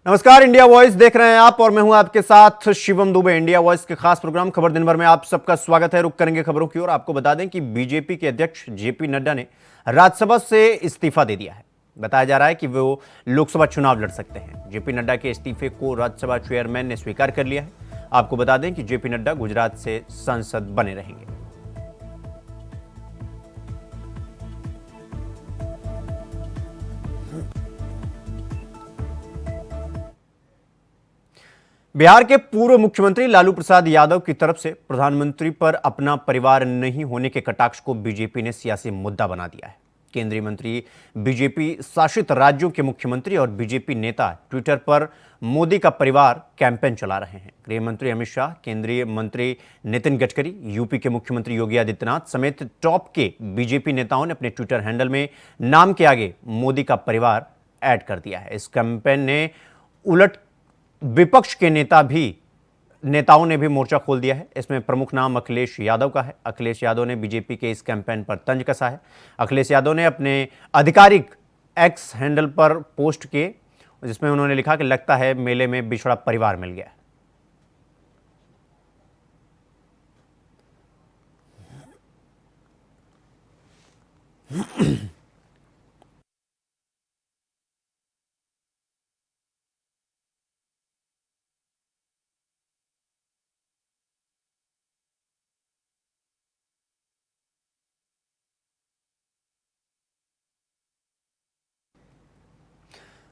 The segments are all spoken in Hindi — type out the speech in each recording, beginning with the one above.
नमस्कार, इंडिया वॉइस देख रहे हैं आप और मैं हूं आपके साथ शिवम दुबे। इंडिया वॉइस के खास प्रोग्राम खबर दिन भर में आप सबका स्वागत है। रुक करेंगे खबरों की ओर। आपको बता दें कि बीजेपी के अध्यक्ष जेपी नड्डा ने राज्यसभा से इस्तीफा दे दिया है। बताया जा रहा है कि वो लोकसभा चुनाव लड़ सकते हैं। जेपी नड्डा के इस्तीफे को राज्यसभा चेयरमैन ने स्वीकार कर लिया है। आपको बता दें कि जेपी नड्डा गुजरात से सांसद बने रहेंगे। बिहार के पूर्व मुख्यमंत्री लालू प्रसाद यादव की तरफ से प्रधानमंत्री पर अपना परिवार नहीं होने के कटाक्ष को बीजेपी ने सियासी मुद्दा बना दिया है। केंद्रीय मंत्री, बीजेपी शासित राज्यों के मुख्यमंत्री और बीजेपी नेता ट्विटर पर मोदी का परिवार कैंपेन चला रहे हैं। गृह मंत्री अमित शाह, केंद्रीय मंत्री नितिन गडकरी, यूपी के मुख्यमंत्री योगी आदित्यनाथ समेत टॉप के बीजेपी नेताओं ने अपने ट्विटर हैंडल में नाम के आगे मोदी का परिवार ऐड कर दिया है। इस कैंपेन ने उलट विपक्ष के नेताओं ने भी मोर्चा खोल दिया है। इसमें प्रमुख नाम अखिलेश यादव का है। अखिलेश यादव ने बीजेपी के इस कैंपेन पर तंज कसा है। अखिलेश यादव ने अपने आधिकारिक एक्स हैंडल पर पोस्ट किए, जिसमें उन्होंने लिखा कि लगता है मेले में बिछड़ा परिवार मिल गया।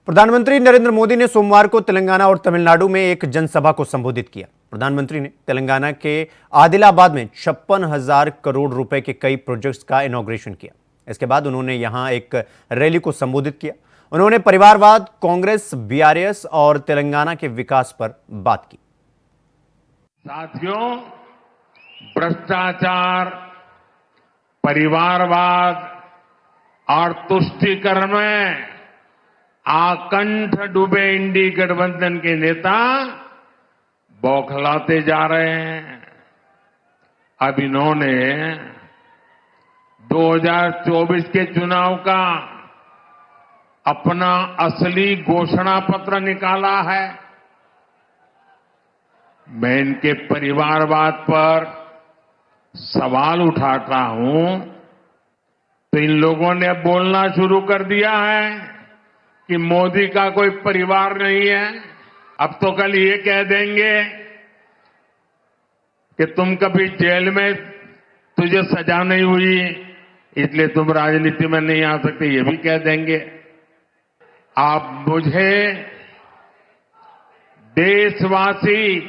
प्रधानमंत्री नरेंद्र मोदी ने सोमवार को तेलंगाना और तमिलनाडु में एक जनसभा को संबोधित किया। प्रधानमंत्री ने तेलंगाना के आदिलाबाद में 56,000 करोड़ रुपए के कई प्रोजेक्ट्स का इनॉग्रेशन किया। इसके बाद उन्होंने यहां एक रैली को संबोधित किया। उन्होंने परिवारवाद, कांग्रेस, बीआरएस और तेलंगाना के विकास पर बात की। साथियों, भ्रष्टाचार, परिवारवाद और तुष्टीकरण में आकंठ डूबे इंडी गठबंधन के नेता बौखलाते जा रहे हैं। अब इन्होंने 2024 के चुनाव का अपना असली घोषणा पत्र निकाला है। मैं इनके परिवारवाद पर सवाल उठाता हूं तो इन लोगों ने बोलना शुरू कर दिया है कि मोदी का कोई परिवार नहीं है। अब तो कल ये कह देंगे कि तुम कभी जेल में तुझे सजा नहीं हुई इसलिए तुम राजनीति में नहीं आ सकते, ये भी कह देंगे। आप मुझे देशवासी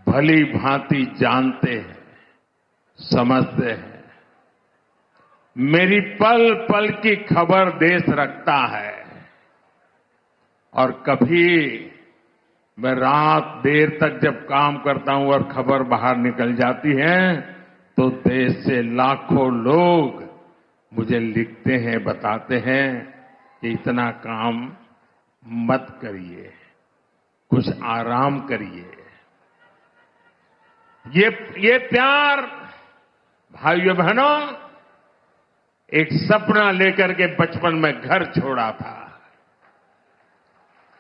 भली भांति जानते हैं, समझते हैं। मेरी पल पल की खबर देश रखता है और कभी मैं रात देर तक जब काम करता हूं और खबर बाहर निकल जाती है तो देश से लाखों लोग मुझे लिखते हैं, बताते हैं कि इतना काम मत करिए, कुछ आराम करिए। ये प्यार भाइयों बहनों, एक सपना लेकर के बचपन में घर छोड़ा था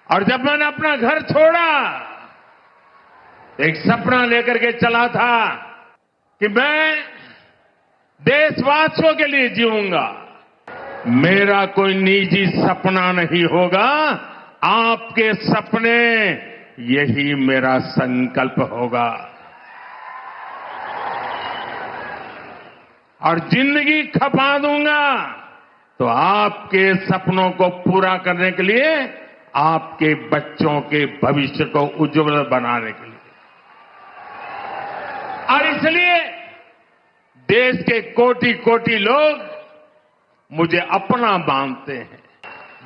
और जब मैंने अपना घर छोड़ा एक सपना लेकर के चला था कि मैं देशवासियों के लिए जीऊंगा। मेरा कोई निजी सपना नहीं होगा, आपके सपने, यही मेरा संकल्प होगा। और जिंदगी खपा दूंगा तो आपके सपनों को पूरा करने के लिए, आपके बच्चों के भविष्य को उज्जवल बनाने के लिए। और इसलिए देश के कोटि कोटि लोग मुझे अपना मानते हैं।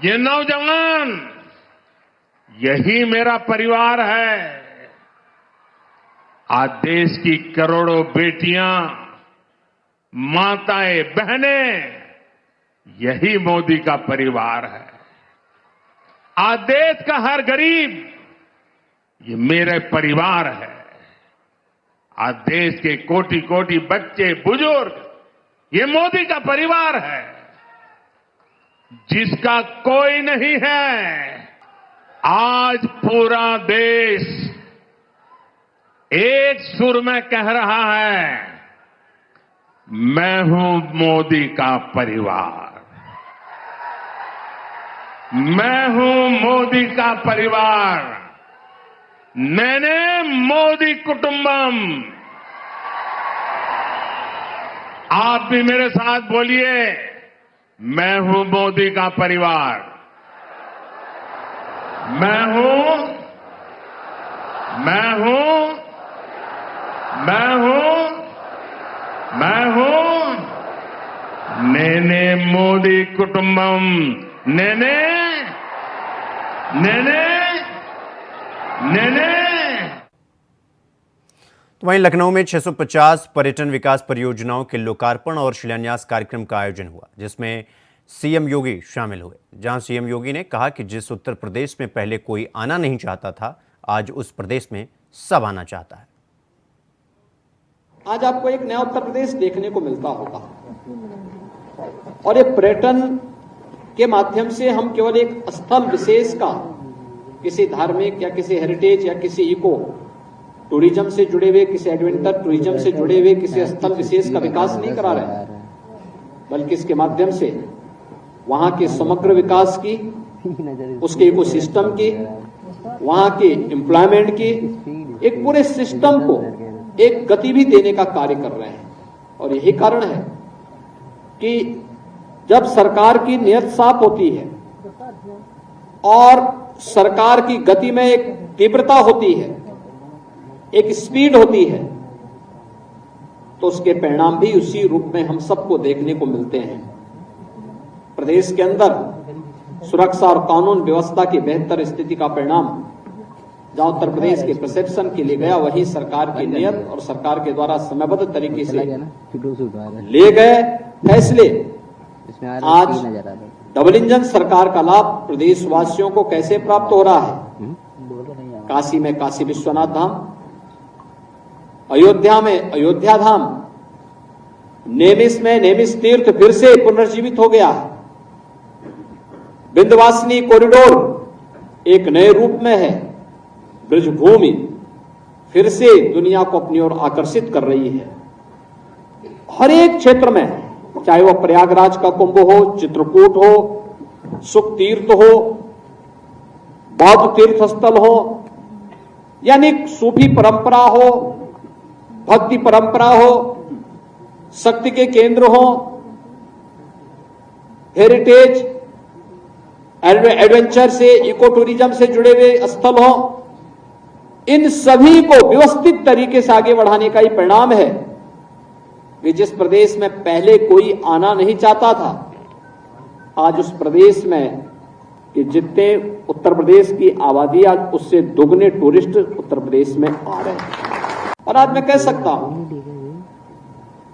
ये नौजवान, यही मेरा परिवार है। आज देश की करोड़ों बेटियां, माताएं, बहनें, यही मोदी का परिवार है। आज देश का हर गरीब, ये मेरे परिवार है। आज देश के कोटि कोटि बच्चे, बुजुर्ग, ये मोदी का परिवार है। जिसका कोई नहीं है आज पूरा देश एक सुर में कह रहा है, मैं हूं मोदी का परिवार, मैं हूं मोदी का परिवार, नेने मोदी कुटुंबम। आप भी मेरे साथ बोलिए, मैं हूं मोदी का परिवार, मैं हूं नेने मोदी कुटुंबम, नेने नेने नेने। तो वहीं लखनऊ में 650 पर्यटन विकास परियोजनाओं के लोकार्पण और शिलान्यास कार्यक्रम का आयोजन हुआ, जिसमें सीएम योगी शामिल हुए। जहां सीएम योगी ने कहा कि जिस उत्तर प्रदेश में पहले कोई आना नहीं चाहता था, आज उस प्रदेश में सब आना चाहता है। आज आपको एक नया उत्तर प्रदेश देखने को मिलता होगा और ये पर्यटन के माध्यम से हम केवल एक स्थल विशेष का किसी धार्मिक या किसी हेरिटेज या किसी इको टूरिज्म से जुड़े हुए, किसी एडवेंचर टूरिज्म से जुड़े हुए किसी स्थल विशेष का विकास नहीं करा रहे हैं, बल्कि इसके माध्यम से वहां के समग्र विकास की, उसके इकोसिस्टम की, वहां के एम्प्लॉयमेंट की, एक पूरे सिस्टम को एक गति भी देने का कार्य कर रहे हैं। और यही कारण है कि जब सरकार की नीयत साफ होती है और सरकार की गति में एक तीव्रता होती है, एक स्पीड होती है, तो उसके परिणाम भी उसी रूप में हम सबको देखने को मिलते हैं। प्रदेश के अंदर सुरक्षा और कानून व्यवस्था की बेहतर स्थिति का परिणाम जहां उत्तर प्रदेश के परसेप्शन के लिए गया, वही सरकार की नियत और सरकार के द्वारा समयबद्ध तरीके से ले गए फैसले आज डबल इंजन सरकार का लाभ प्रदेशवासियों को कैसे प्राप्त हो रहा है। काशी में काशी विश्वनाथ धाम, अयोध्या में अयोध्या धाम, नेमिस में नेमिस तीर्थ फिर से पुनर्जीवित हो गया है। विंध्यवासिनी कॉरिडोर एक नए रूप में है। ब्रजभूमि फिर से दुनिया को अपनी ओर आकर्षित कर रही है। हर एक क्षेत्र में, चाहे वह प्रयागराज का कुंभ हो, चित्रकूट हो, सुख तीर्थ हो, बौद्ध तीर्थ स्थल हो, यानी सूफी परंपरा हो, भक्ति परंपरा हो, शक्ति के केंद्र हो, हेरिटेज एडवेंचर से, इको टूरिज्म से जुड़े हुए स्थल हो, इन सभी को व्यवस्थित तरीके से आगे बढ़ाने का ही परिणाम है कि जिस प्रदेश में पहले कोई आना नहीं चाहता था, आज उस प्रदेश में कि जितने उत्तर प्रदेश की आबादी आज उससे दोगुने टूरिस्ट उत्तर प्रदेश में आ रहे हैं। और आज मैं कह सकता हूं,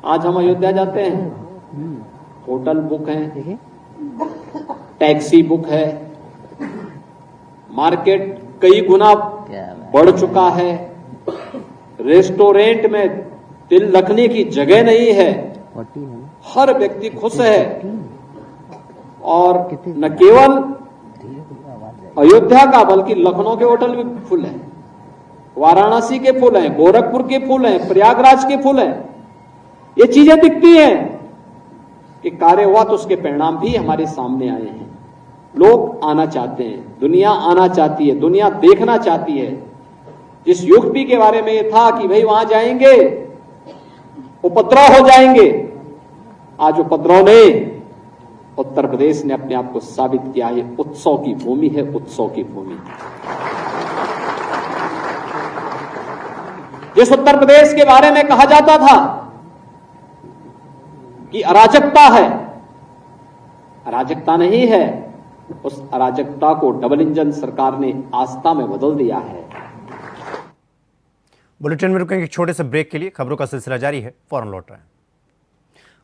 आज हम अयोध्या जाते हैं, होटल बुक है, टैक्सी बुक है, मार्केट कई गुना बढ़ चुका है, रेस्टोरेंट में दिल रखने की जगह नहीं है, हर व्यक्ति खुश है। और न केवल अयोध्या का बल्कि लखनऊ के होटल भी फुल है, वाराणसी के फुल हैं, गोरखपुर के फुल हैं, प्रयागराज के फुल हैं। ये चीजें दिखती हैं कि कार्य हुआ तो उसके परिणाम भी हमारे सामने आए हैं। लोग आना चाहते हैं, दुनिया आना चाहती है, दुनिया देखना चाहती है। जिस युक्ति के बारे में ये था कि भाई वहां जाएंगे उपद्रव हो जाएंगे, आज उपद्रव नहीं, उत्तर प्रदेश ने अपने आप को साबित किया है। उत्सव की भूमि है, उत्सव की भूमि। जिस उत्तर प्रदेश के बारे में कहा जाता था कि अराजकता है, अराजकता नहीं है, उस अराजकता को डबल इंजन सरकार ने आस्था में बदल दिया है। बुलेटिन में रुकेंगे एक छोटे से ब्रेक के लिए। खबरों का सिलसिला जारी है, फौरन लौट रहे हैं।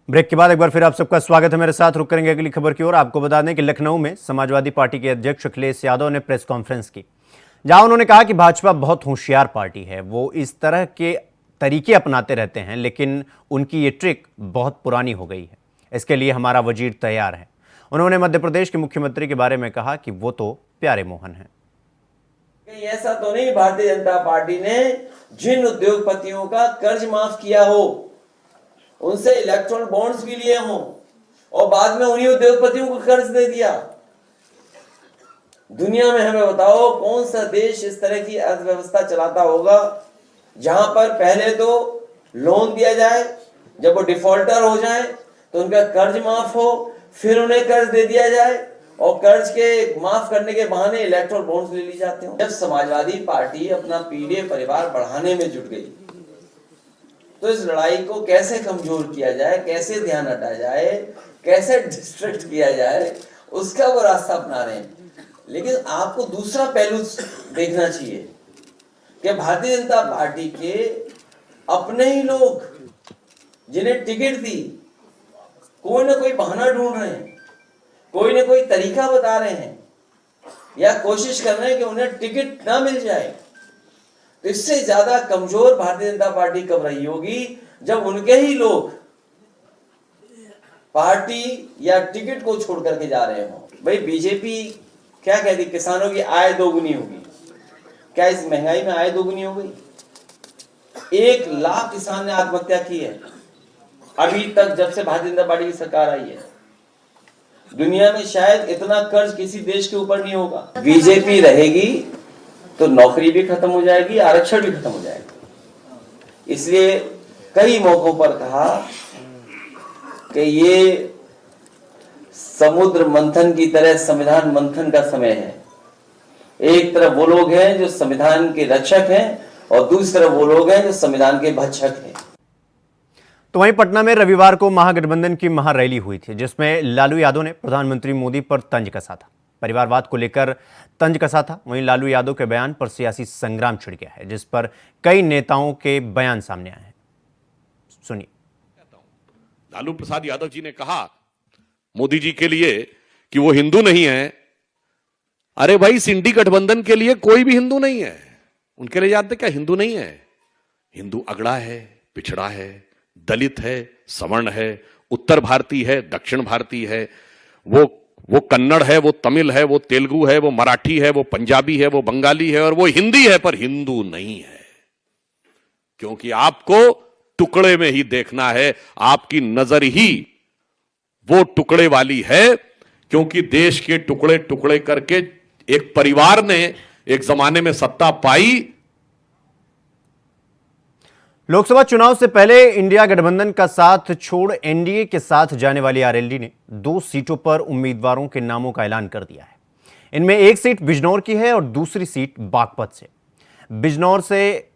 ब्रेक के बाद एक बार फिर आप सबका स्वागत है। मेरे साथ रुक करेंगे अगली खबर की ओर। आपको बता दें कि लखनऊ में समाजवादी पार्टी के अध्यक्ष अखिलेश यादव ने प्रेस कॉन्फ्रेंस की, जहां उन्होंने कहा कि भाजपा बहुत होशियार पार्टी है, वो इस तरह के तरीके अपनाते रहते हैं, लेकिन उनकी ये ट्रिक बहुत पुरानी हो गई है। इसके लिए हमारा वजीर तैयार है। उन्होंने मध्य प्रदेश के मुख्यमंत्री के बारे में कहा कि वो तो प्यारे मोहन हैं। कहीं ऐसा तो नहीं भारतीय जनता पार्टी ने जिन उद्योगपतियों का कर्ज माफ किया हो, उनसे इलेक्ट्रॉन बॉन्ड्स भी लिए हों और बाद में उन्हीं उद्योगपतियों को कर्ज दे दिया। दुनिया में हमें बताओ कौन सा देश इस तरह की अर्थव्यवस्था चलाता होगा जहां पर पहले तो लोन दिया जाए, जब वो डिफॉल्टर हो जाए तो उनका कर्ज माफ हो, फिर उन्हें कर्ज दे दिया जाए और कर्ज के माफ करने के बहाने इलेक्ट्रॉल बॉन्ड्स ले ली जाते हो। जब समाजवादी पार्टी अपना पीढ़ी परिवार बढ़ाने में जुट गई तो इस लड़ाई को कैसे कमजोर किया जाए, कैसे ध्यान हटाया जाए, कैसे डिस्ट्रैक्ट किया जाए, उसका वो रास्ता अपना रहे हैं। लेकिन आपको दूसरा पहलू देखना चाहिए कि भारतीय जनता पार्टी के अपने ही लोग जिन्हें टिकट दी कोई ना कोई बहाना ढूंढ रहे हैं, कोई ना कोई तरीका बता रहे हैं या कोशिश कर रहे हैं कि उन्हें टिकट ना मिल जाए। तो इससे ज्यादा कमजोर भारतीय जनता पार्टी कब रही होगी जब उनके ही लोग पार्टी या टिकट को छोड़ करके जा रहे हो। भाई बीजेपी क्या कहती, किसानों की आय दोगुनी होगी। क्या इस महंगाई में आय दोगुनी हो गई? 1 लाख किसान ने आत्महत्या की है अभी तक, जब से भारतीय जनता पार्टी की सरकार आई है। दुनिया में शायद इतना कर्ज किसी देश के ऊपर नहीं होगा। बीजेपी रहेगी तो नौकरी भी खत्म हो जाएगी, आरक्षण भी खत्म हो जाएगा। इसलिए कई मौकों पर कहा कि ये समुद्र मंथन की तरह संविधान मंथन का समय है। एक तरफ वो लोग हैं जो संविधान के रक्षक हैं और दूसरी तरफ वो लोग हैं जो संविधान के भक्षक हैं। तो वहीं पटना में रविवार को महागठबंधन की महारैली हुई थी, जिसमें लालू यादव ने प्रधानमंत्री मोदी पर तंज कसा था, परिवारवाद को लेकर तंज कसा था। वहीं लालू यादव के बयान पर सियासी संग्राम छिड़ गया है, जिस पर कई नेताओं के बयान सामने आए हैं। सुनिए। लालू प्रसाद यादव जी ने कहा मोदी जी के लिए कि वो हिंदू नहीं है। अरे भाई, इंडी गठबंधन के लिए कोई भी हिंदू नहीं है। उनके लिए जानते क्या हिंदू नहीं है? हिंदू अगड़ा है, पिछड़ा है, दलित है, सवर्ण है, उत्तर भारतीय है, दक्षिण भारतीय है, वो कन्नड़ है, वो तमिल है, वो तेलुगु है, वो मराठी है, वो पंजाबी है, वो बंगाली है और वो हिंदी है, पर हिंदू नहीं है। क्योंकि आपको टुकड़े में ही देखना है, आपकी नजर ही वो टुकड़े वाली है। क्योंकि देश के टुकड़े टुकड़े करके एक परिवार ने एक जमाने में सत्ता पाई। लोकसभा चुनाव से पहले इंडिया गठबंधन का साथ छोड़ एनडीए के साथ जाने वाली आरएलडी ने 2 सीटों पर उम्मीदवारों के नामों का ऐलान कर दिया है। इनमें एक सीट बिजनौर की है और दूसरी सीट बागपत से। बिजनौर से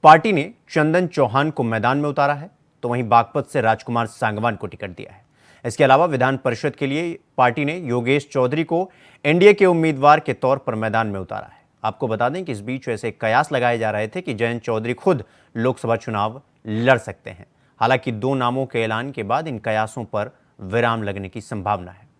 पार्टी ने चंदन चौहान को मैदान में उतारा है, तो वहीं बागपत से राजकुमार सांगवान को टिकट दिया है। इसके अलावा विधान परिषद के लिए पार्टी ने योगेश चौधरी को एनडीए के उम्मीदवार के तौर पर मैदान में उतारा है। आपको बता दें कि इस बीच ऐसे कयास लगाए जा रहे थे कि जयंत चौधरी खुद लोकसभा चुनाव लड़ सकते हैं। हालांकि 2 नामों के ऐलान के बाद इन कयासों पर विराम लगने की संभावना है।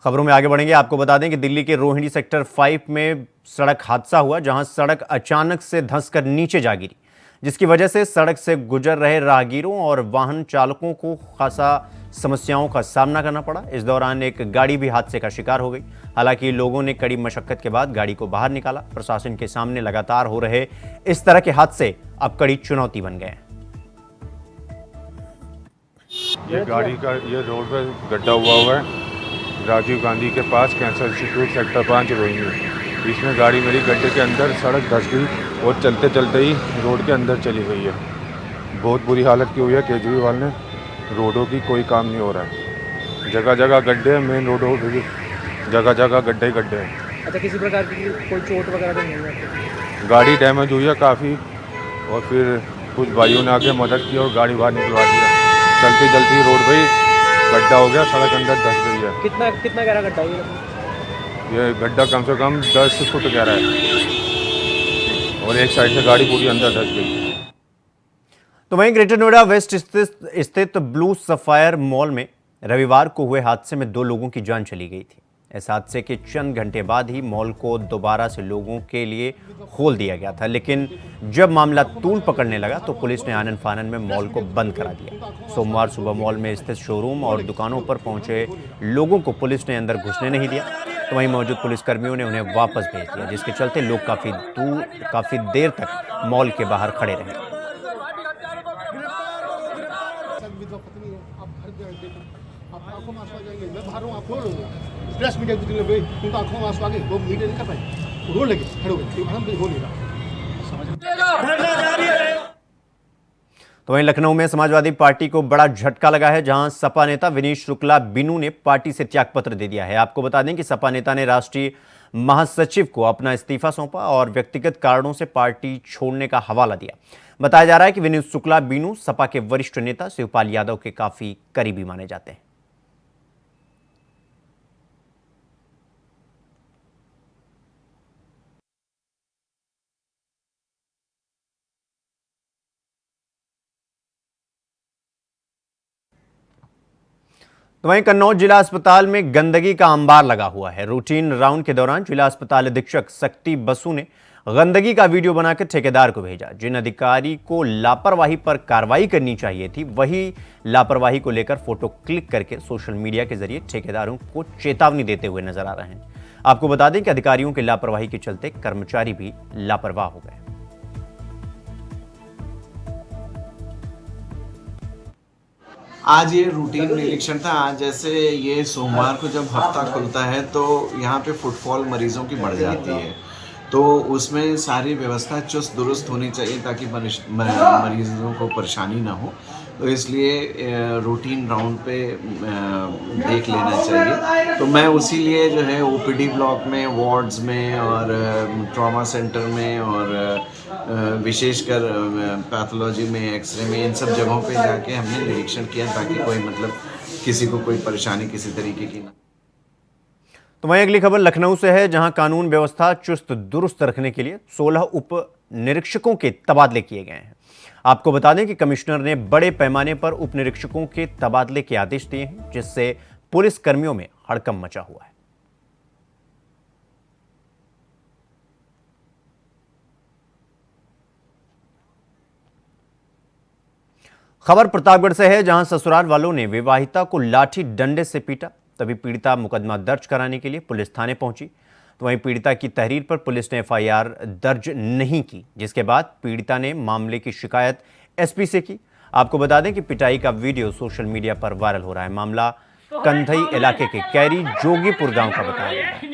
खबरों में आगे बढ़ेंगे। आपको बता दें कि दिल्ली के रोहिणी सेक्टर 5 में सड़क हादसा हुआ, जहां सड़क अचानक से धंसकर नीचे जा गिरी, जिसकी वजह से सड़क से गुजर रहे राहगीरों और वाहन चालकों को खासा समस्याओं का सामना करना पड़ा। इस दौरान एक गाड़ी भी हादसे का शिकार हो गई। हालांकि लोगों ने कड़ी मशक्कत के बाद गाड़ी को बाहर निकाला। प्रशासन के सामने लगातार हो रहे इस तरह के हादसे अब कड़ी चुनौती बन गए हैं। ये गाड़ी का ये रोड पे गड्ढा हुआ है राजीव गांधी के पास, कैंसर इंस्टीट्यूट सेक्टर 5 रोहिणी। इसमें गाड़ी मेरी गड्ढे के अंदर सड़क धंस गई और चलते चलते ही रोड के अंदर चली गई है। बहुत बुरी हालत की हुई है केजरीवाल ने। रोडों की कोई काम नहीं हो रहा है, जगह जगह गड्ढे हैं, मेन रोडों पर भी जगह जगह गड्ढे ही गड्ढे हैं। अच्छा, किसी प्रकार की कोई चोट वगैरह तो नहीं है? गाड़ी डैमेज हुई है काफ़ी और फिर कुछ भाइयों ने आके मदद की और गाड़ी बाहर निकलवा दिया। चलती चलती रोड पे ही गड्ढा हो गया, सड़क अंदर धंस गई है। कितना गहरा गड्ढा है ये गड्ढा कम से कम 10 फुट गहरा है और एक साइड से गाड़ी पूरी अंदर धंस गई। तो वहीं ग्रेटर नोएडा वेस्ट स्थित ब्लू सफायर मॉल में रविवार को हुए हादसे में 2 लोगों की जान चली गई थी। इस हादसे के चंद घंटे बाद ही मॉल को दोबारा से लोगों के लिए खोल दिया गया था, लेकिन जब मामला तूल पकड़ने लगा तो पुलिस ने आनन फानन में मॉल को बंद करा दिया। सोमवार सुबह मॉल में स्थित शोरूम और दुकानों पर पहुंचे लोगों को पुलिस ने अंदर घुसने नहीं दिया, तो वहीं मौजूद पुलिसकर्मियों ने उन्हें वापस भेज दिया, जिसके चलते लोग काफी देर तक मॉल के बाहर खड़े रहे। प्रेस मीडिया की टीम उनको आंखों में आंसू आ गए, वो मीडिया नहीं कर पाए, रो लगे, खड़े हो गए, हम हो नहीं रहा। तो वहीं लखनऊ में समाजवादी पार्टी को बड़ा झटका लगा है, जहां सपा नेता विनीश शुक्ला बिनू ने पार्टी से त्यागपत्र दे दिया है। आपको बता दें कि सपा नेता ने राष्ट्रीय महासचिव को अपना इस्तीफा सौंपा और व्यक्तिगत कारणों से पार्टी छोड़ने का हवाला दिया। बताया जा रहा है कि विनीश शुक्ला बिनू सपा के वरिष्ठ नेता शिवपाल यादव के काफी करीबी माने जाते हैं। तो वहीं कन्नौज जिला अस्पताल में गंदगी का अंबार लगा हुआ है। रूटीन राउंड के दौरान जिला अस्पताल अधीक्षक शक्ति बसु ने गंदगी का वीडियो बनाकर ठेकेदार को भेजा। जिन अधिकारी को लापरवाही पर कार्रवाई करनी चाहिए थी, वही लापरवाही को लेकर फोटो क्लिक करके सोशल मीडिया के जरिए ठेकेदारों को चेतावनी देते हुए नजर आ रहे हैं। आपको बता दें कि अधिकारियों की लापरवाही के चलते कर्मचारी भी लापरवाह हो गए। आज ये रूटीन निरीक्षण था। आज जैसे ये सोमवार को जब हफ्ता खुलता है तो यहाँ पे फुटफॉल मरीजों की बढ़ जाती है, तो उसमें सारी व्यवस्था चुस्त दुरुस्त होनी चाहिए ताकि मरीजों को परेशानी ना हो। तो इसलिए रूटीन राउंड पे देख लेना चाहिए। तो मैं उसी लिए जो है ओपीडी ब्लॉक में, वार्ड्स में और ट्रॉमा सेंटर में और विशेषकर पैथोलॉजी में, एक्सरे में, इन सब जगहों पे जाके हमने निरीक्षण किया ताकि कोई किसी को कोई परेशानी किसी तरीके की ना। तो वहीं अगली खबर लखनऊ से है, जहां कानून व्यवस्था चुस्त दुरुस्त रखने के लिए 16 उप निरीक्षकों के तबादले किए गए हैं। आपको बता दें कि कमिश्नर ने बड़े पैमाने पर उप निरीक्षकों के तबादले के आदेश दिए हैं, जिससे पुलिस कर्मियों में हड़कंप मचा हुआ है। खबर प्रतापगढ़ से है, जहां ससुराल वालों ने विवाहिता को लाठी डंडे से पीटा, तभी पीड़िता मुकदमा दर्ज कराने के लिए पुलिस थाने पहुंची। तो वहीं पीड़िता की तहरीर पर पुलिस ने एफआईआर दर्ज नहीं की, जिसके बाद पीड़िता ने मामले की शिकायत एसपी से की। आपको बता दें कि पिटाई का वीडियो सोशल मीडिया पर वायरल हो रहा है। मामला कंधई इलाके के कैरी जोगीपुर गांव का बताया गया है।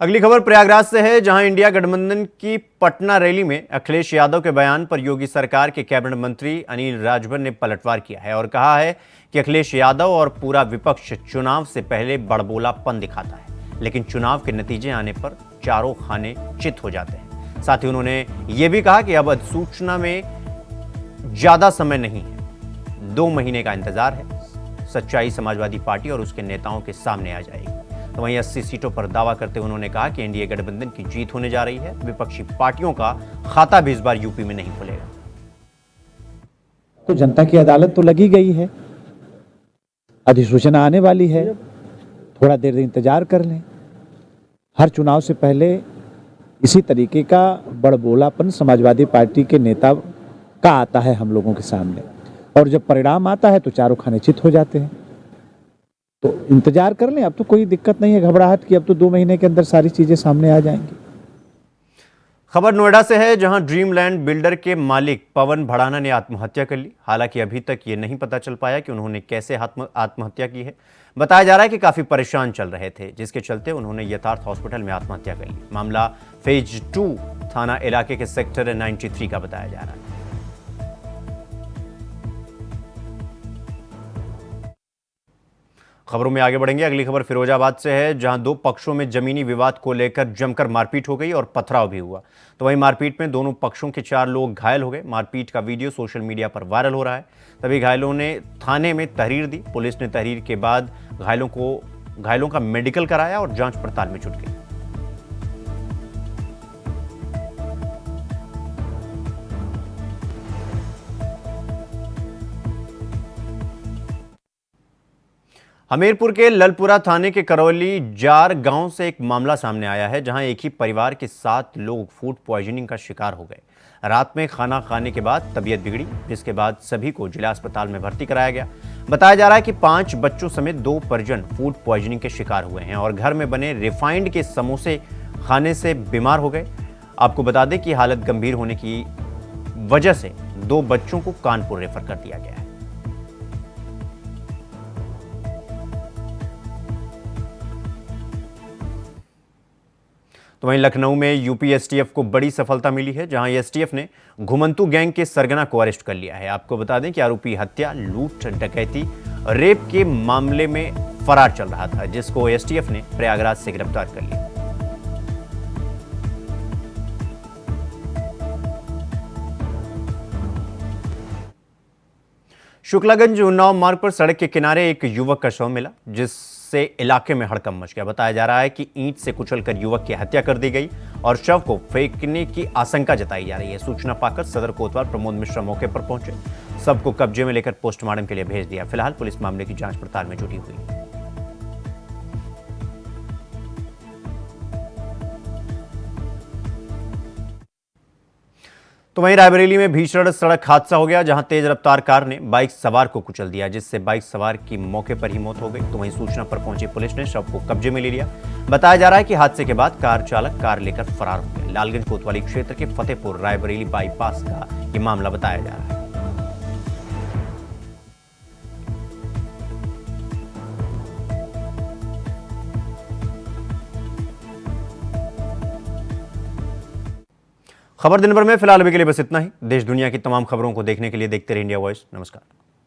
अगली खबर प्रयागराज से है, जहां इंडिया गठबंधन की पटना रैली में अखिलेश यादव के बयान पर योगी सरकार के कैबिनेट मंत्री अनिल राजभर ने पलटवार किया है और कहा है कि अखिलेश यादव और पूरा विपक्ष चुनाव से पहले बड़बोलापन दिखाता है, लेकिन चुनाव के नतीजे आने पर चारों खाने चित हो जाते हैं। साथ ही उन्होंने ये भी कहा कि अब अधिसूचना में ज्यादा समय नहीं है, 2 महीने का इंतजार है। सच्चाई समाजवादी पार्टी और उसके नेताओं के सामने आ जाएगी। तो वहीं 80 सीटों पर दावा करते हुए उन्होंने कहा कि एनडीए गठबंधन की जीत होने जा रही है। विपक्षी पार्टियों का खाता भी इस बार यूपी में नहीं खुलेगा। तो जनता की अदालत तो लगी गई है, अधिसूचना आने वाली है, थोड़ा देर इंतजार कर लें। हर चुनाव से पहले इसी तरीके का बड़बोलापन समाजवादी पार्टी के नेता का आता है हम लोगों के सामने, और जब परिणाम आता है तो चारों खाने चित हो जाते हैं। तो इंतजार कर लें, अब तो कोई दिक्कत नहीं है घबराहट की, अब तो 2 महीने के अंदर सारी चीजें सामने आ जाएंगी। खबर नोएडा से है, जहां ड्रीमलैंड बिल्डर के मालिक पवन भड़ाना ने आत्महत्या कर ली। हालांकि अभी तक ये नहीं पता चल पाया कि उन्होंने कैसे आत्महत्या की है। बताया जा रहा है कि काफी परेशान चल रहे थे, जिसके चलते उन्होंने यथार्थ हॉस्पिटल में आत्महत्या कर ली। मामला फेज 2 थाना इलाके के सेक्टर 93 का बताया जा रहा है। खबरों में आगे बढ़ेंगे। अगली खबर फिरोजाबाद से है, जहां 2 पक्षों में जमीनी विवाद को लेकर जमकर मारपीट हो गई और पथराव भी हुआ। तो वहीं मारपीट में दोनों पक्षों के 4 लोग घायल हो गए। मारपीट का वीडियो सोशल मीडिया पर वायरल हो रहा है। तभी घायलों ने थाने में तहरीर दी। पुलिस ने तहरीर के बाद घायलों का मेडिकल कराया और जांच पड़ताल में जुट गई। हमीरपुर के ललपुरा थाने के करौली जार गांव से एक मामला सामने आया है, जहां एक ही परिवार के 7 लोग फूड पॉइजनिंग का शिकार हो गए। रात में खाना खाने के बाद तबीयत बिगड़ी, जिसके बाद सभी को जिला अस्पताल में भर्ती कराया गया। बताया जा रहा है कि 5 बच्चों समेत 2 परिजन फूड पॉइजनिंग के शिकार हुए हैं और घर में बने रिफाइंड के समोसे खाने से बीमार हो गए। आपको बता दें कि हालत गंभीर होने की वजह से 2 बच्चों को कानपुर रेफर कर दिया गया है। तो वहीं लखनऊ में यूपी एसटीएफ को बड़ी सफलता मिली है, जहां एसटीएफ ने घुमंतू गैंग के सरगना को अरेस्ट कर लिया है। आपको बता दें कि आरोपी हत्या, लूट, डकैती, रेप के मामले में फरार चल रहा था, जिसको एसटीएफ ने प्रयागराज से गिरफ्तार कर लिया। शुक्लागंज उन्नाव मार्ग पर सड़क के किनारे एक युवक का शव मिला, जिससे इलाके में हड़कंप मच गया। बताया जा रहा है कि ईंट से कुचलकर युवक की हत्या कर दी गई और शव को फेंकने की आशंका जताई जा रही है। सूचना पाकर सदर कोतवाल प्रमोद मिश्रा मौके पर पहुंचे, सबको कब्जे में लेकर पोस्टमार्टम के लिए भेज दिया। फिलहाल पुलिस मामले की जांच पड़ताल में जुटी हुई है। तो वहीं रायबरेली में भीषण सड़क हादसा हो गया, जहां तेज रफ्तार कार ने बाइक सवार को कुचल दिया, जिससे बाइक सवार की मौके पर ही मौत हो गई। तो वहीं सूचना पर पहुंची पुलिस ने शव को कब्जे में ले लिया। बताया जा रहा है कि हादसे के बाद कार चालक कार लेकर फरार हो गया। लालगंज कोतवाली क्षेत्र के फतेहपुर रायबरेली बाईपास का ये मामला बताया जा रहा है। खबर दिन भर में फिलहाल अभी के लिए बस इतना ही। देश दुनिया की तमाम खबरों को देखने के लिए देखते रहिए इंडिया वॉइस। नमस्कार।